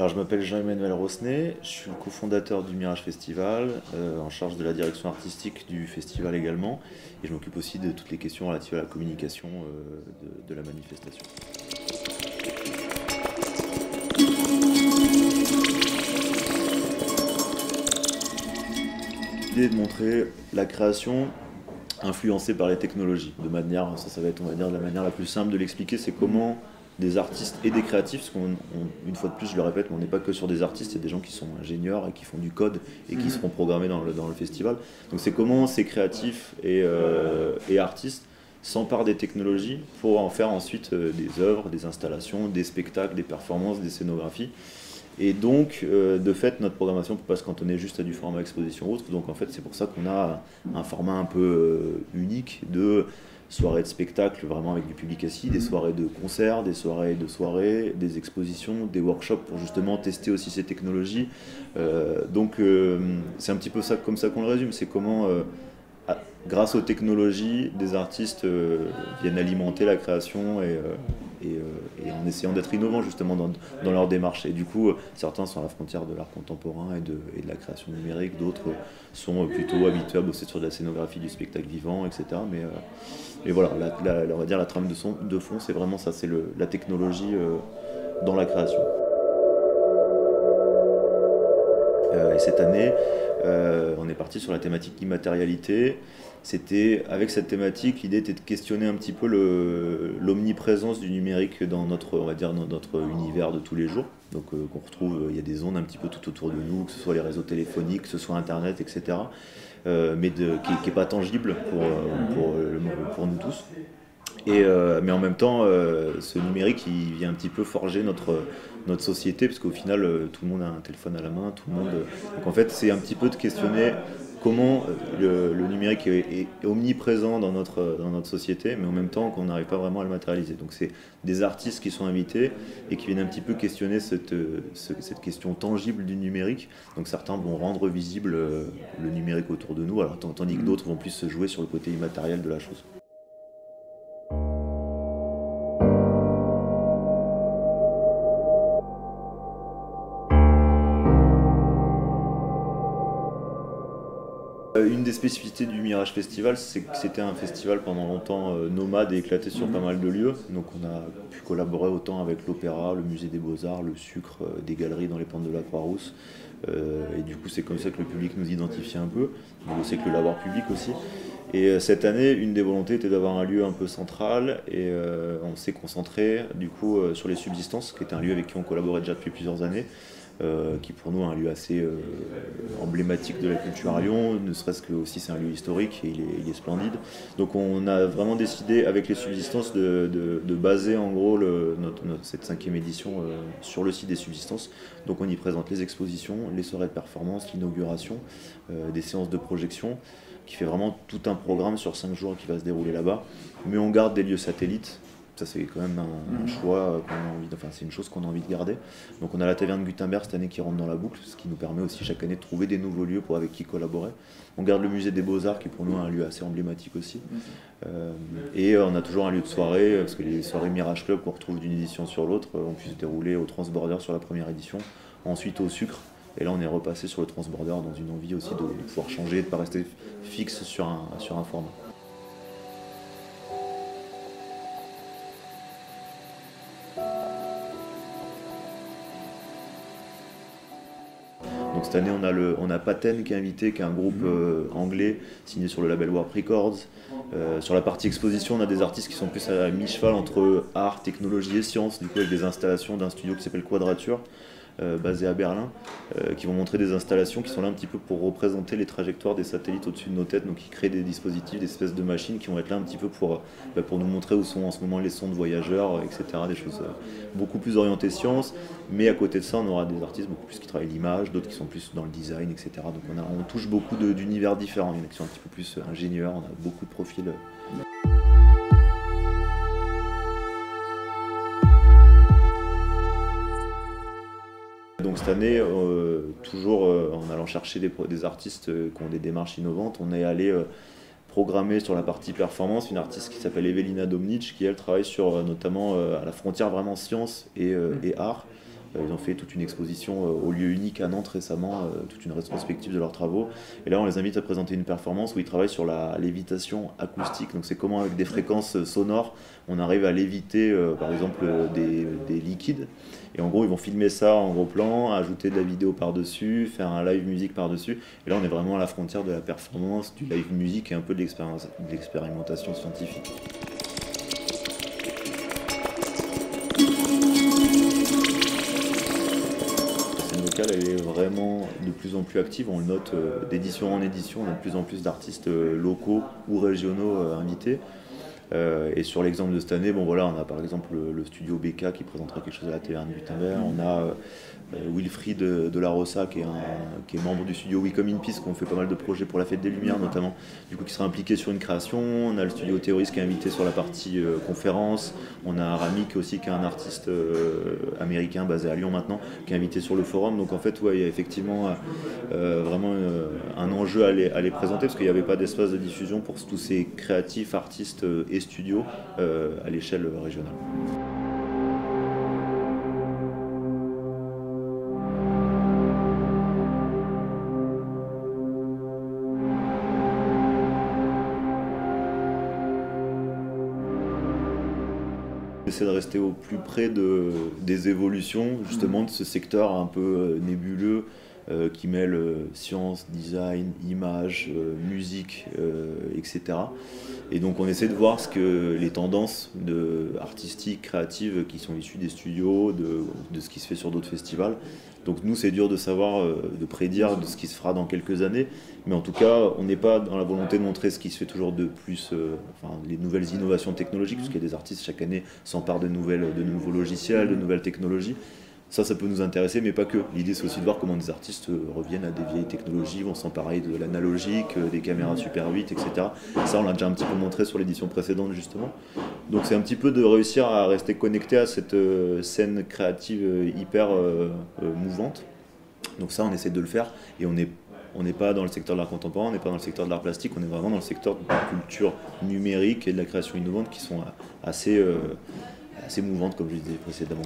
Alors, je m'appelle Jean-Emmanuel Rosnet, je suis le cofondateur du Mirage Festival, en charge de la direction artistique du festival également, et je m'occupe aussi de toutes les questions relatives à la communication de la manifestation. L'idée est de montrer la création influencée par les technologies, de manière, ça va être, on va dire, la manière la plus simple de l'expliquer, c'est comment des artistes et des créatifs, parce qu'une fois de plus, je le répète, mais on n'est pas que sur des artistes, il y a des gens qui sont ingénieurs et qui font du code et qui seront programmés dans le festival. Donc c'est comment ces créatifs et artistes s'emparent des technologies pour en faire ensuite des œuvres, des installations, des spectacles, des performances, des scénographies. Et donc, de fait, notre programmation ne peut pas se cantonner juste à du format exposition ou autre. Donc, en fait, c'est pour ça qu'on a un format un peu unique de soirées de spectacle, vraiment avec du public assis, des soirées de concerts, des soirées, des expositions, des workshops pour justement tester aussi ces technologies. C'est un petit peu ça, comme ça qu'on le résume. C'est comment, grâce aux technologies, des artistes viennent alimenter la création et en essayant d'être innovants justement dans leur démarche. Et du coup, certains sont à la frontière de l'art contemporain et de la création numérique, d'autres sont plutôt habitués à bosser sur de la scénographie, du spectacle vivant, etc. Mais voilà, on va dire la trame de fond, c'est vraiment ça, c'est la technologie dans la création. Et cette année, on est parti sur la thématique immatérialité. C'était, avec cette thématique, l'idée était de questionner un petit peu l'omniprésence du numérique dans notre, on va dire, dans notre univers de tous les jours. Donc qu'on retrouve, il y a des ondes un petit peu tout autour de nous, que ce soit les réseaux téléphoniques, que ce soit Internet, etc. Mais qui n'est pas tangible pour nous tous. Mais en même temps, ce numérique, il vient un petit peu forger notre société, parce qu'au final, tout le monde a un téléphone à la main, tout le monde. Donc en fait, c'est un petit peu de questionner comment le numérique est omniprésent dans notre société, mais en même temps qu'on n'arrive pas vraiment à le matérialiser. Donc c'est des artistes qui sont invités et qui viennent un petit peu questionner cette question tangible du numérique. Donc certains vont rendre visible le numérique autour de nous, alors tandis que d'autres vont plus se jouer sur le côté immatériel de la chose. Une des spécificités du Mirage Festival, c'est que c'était un festival pendant longtemps nomade et éclaté sur pas mal de lieux. Donc on a pu collaborer autant avec l'Opéra, le Musée des Beaux-Arts, le Sucre, des galeries dans les pentes de la Croix-Rousse. Et du coup c'est comme ça que le public nous identifiait un peu, mais aussi que le lavoir public aussi. Et cette année, une des volontés était d'avoir un lieu un peu central et on s'est concentré du coup sur les Subsistances, qui est un lieu avec qui on collaborait déjà depuis plusieurs années. Qui pour nous est un lieu assez emblématique de la culture à Lyon, ne serait-ce que aussi c'est un lieu historique et il est splendide. Donc on a vraiment décidé avec les Subsistances de baser en gros cette 5e édition sur le site des Subsistances. Donc on y présente les expositions, les soirées de performance, l'inauguration, des séances de projection, qui fait vraiment tout un programme sur 5 jours qui va se dérouler là-bas. Mais on garde des lieux satellites. Ça c'est quand même un choix qu'on a envie enfin c'est une chose qu'on a envie de garder. Donc on a la taverne Gutenberg cette année qui rentre dans la boucle, ce qui nous permet aussi chaque année de trouver des nouveaux lieux avec qui collaborer. On garde le musée des Beaux-Arts qui pour nous est un lieu assez emblématique aussi. Et on a toujours un lieu de soirée, parce que les soirées Mirage Club qu'on retrouve d'une édition sur l'autre ont pu se dérouler au Transborder sur la première édition, ensuite au Sucre. Et là on est repassé sur le Transborder dans une envie aussi de pouvoir changer, de ne pas rester fixe sur un format. Donc cette année on a Paten qui est invité, qui est un groupe anglais signé sur le label Warp Records. Sur la partie exposition, on a des artistes qui sont plus à mi-cheval entre art, technologie et science, du coup avec des installations d'un studio qui s'appelle Quadrature, basé à Berlin, qui vont montrer des installations qui sont là un petit peu pour représenter les trajectoires des satellites au-dessus de nos têtes, donc ils créent des dispositifs, des espèces de machines qui vont être là un petit peu pour nous montrer où sont en ce moment les sondes voyageurs, etc. Des choses beaucoup plus orientées science, mais à côté de ça on aura des artistes beaucoup plus qui travaillent l'image, d'autres qui sont plus dans le design, etc. Donc on touche beaucoup d'univers différents, il y en a qui sont un petit peu plus ingénieurs, on a beaucoup de profils. Donc cette année, toujours en allant chercher des artistes qui ont des démarches innovantes, on est allé programmer sur la partie performance une artiste qui s'appelle Evelina Domnic, qui elle travaille sur notamment à la frontière vraiment science et art, Ils ont fait toute une exposition au lieu unique à Nantes récemment, toute une rétrospective de leurs travaux. Et là, on les invite à présenter une performance où ils travaillent sur la lévitation acoustique. Donc c'est comment avec des fréquences sonores, on arrive à léviter par exemple des liquides. Et en gros, ils vont filmer ça en gros plan, ajouter de la vidéo par-dessus, faire un live musique par-dessus. Et là, on est vraiment à la frontière de la performance, du live musique et un peu de l'expérimentation scientifique. Elle est vraiment de plus en plus active, on le note d'édition en édition, on a de plus en plus d'artistes locaux ou régionaux invités. Et sur l'exemple de cette année, bon voilà, on a par exemple le studio BK qui présentera quelque chose à la Taverne du Timber, on a Wilfried de la Rossa qui est membre du studio We Come in Peace, qui ont fait pas mal de projets pour la Fête des Lumières notamment, du coup qui sera impliqué sur une création. On a le studio Théoriste qui est invité sur la partie conférence, on a Ramik aussi qui est un artiste américain basé à Lyon maintenant, qui est invité sur le forum. Donc en fait ouais, il y a effectivement vraiment un enjeu à les présenter, parce qu'il n'y avait pas d'espace de diffusion pour tous ces créatifs, artistes et studios à l'échelle régionale. J'essaie de rester au plus près des évolutions justement de ce secteur un peu nébuleux qui mêle science, design, image, musique, etc. Et donc on essaie de voir les tendances artistiques, créatives qui sont issues des studios, de ce qui se fait sur d'autres festivals. Donc nous c'est dur de savoir, de prédire de ce qui se fera dans quelques années, mais en tout cas on n'est pas dans la volonté de montrer ce qui se fait toujours de plus, les nouvelles innovations technologiques, puisqu'il y a des artistes chaque année s'emparent de nouveaux logiciels, de nouvelles technologies. Ça peut nous intéresser, mais pas que. L'idée, c'est aussi de voir comment des artistes reviennent à des vieilles technologies, vont s'emparer de l'analogique, des caméras Super 8, etc. Ça, on l'a déjà un petit peu montré sur l'édition précédente, justement. Donc, c'est un petit peu de réussir à rester connecté à cette scène créative hyper mouvante. Donc ça, on essaie de le faire, et on n'est pas dans le secteur de l'art contemporain, on n'est pas dans le secteur de l'art plastique, on est vraiment dans le secteur de la culture numérique et de la création innovante qui sont assez mouvantes, comme je disais précédemment.